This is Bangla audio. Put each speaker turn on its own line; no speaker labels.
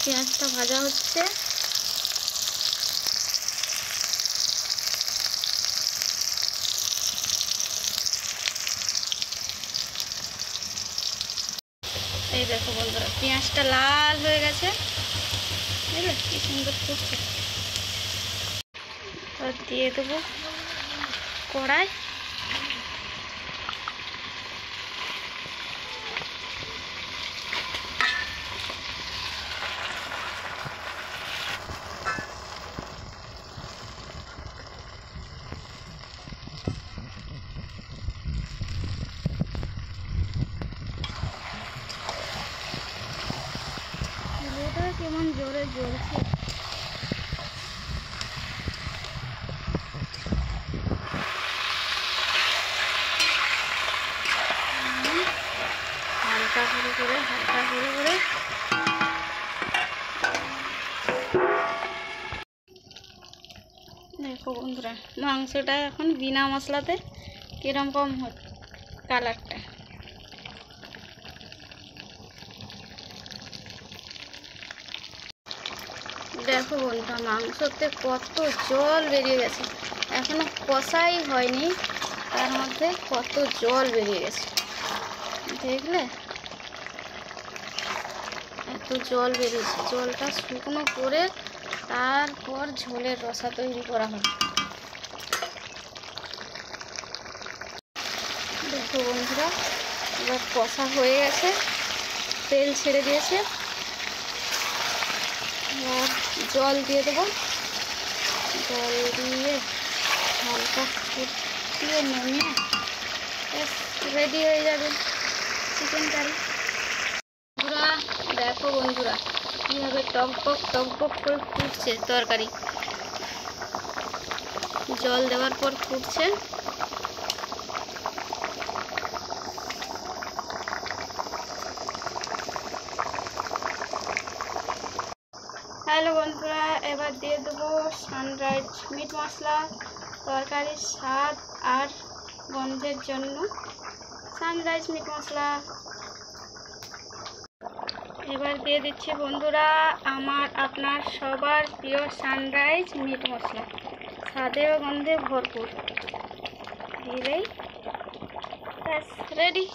পেঁয়াজটা ভাজা হচ্ছে। এই দেখো বন্ধুরা, পেঁয়াজটা লাল হয়ে গেছে, বুঝলে কি সুন্দর ফুটছে। দিয়ে দেবো কড়াই। কেমন জোরে জ্বলছে। হালকা করে দেখো বন্ধুরা, মাংসটা এখন বিনা মশলাতে কিরকম কালারটা। দেখো বন্ধুরা, মাংসতে কত জল বেরিয়ে গেছে, এখনো কষাই হয়নি, তার মধ্যে কত জল বেরিয়ে গেছে। দেখলে এত জল বেরিয়েছে। জলটা শুকনো করে তারপর ঝোলের রসা তৈরি করা হবে। দেখো বন্ধুরা, এবার কষা হয়ে গেছে, তেল ছেড়ে দিয়েছে। এবার জল দিয়ে দেবো। জল দিয়ে হালকা ফুটিয়ে নামিয়ে রেডি হয়ে যাবে চিকেন কারি। বন্ধুরা দেখো বন্ধুরা, কীভাবে টকবক করে ফুটছে তরকারি। জল দেওয়ার পর ফুটছে। হ্যালো বন্ধুরা, এবার দিয়ে দেবো সানরাইজ মিট মশলা। তরকারির স্বাদ আর গন্ধের জন্য সানরাইজ মিট মশলা। এবার দিয়ে দিচ্ছি বন্ধুরা আমার আপনার সবার প্রিয় সানরাইজ মিট মশলা, স্বাদে ও গন্ধে ভরপুর। দিলেই ব্যাস রেডি।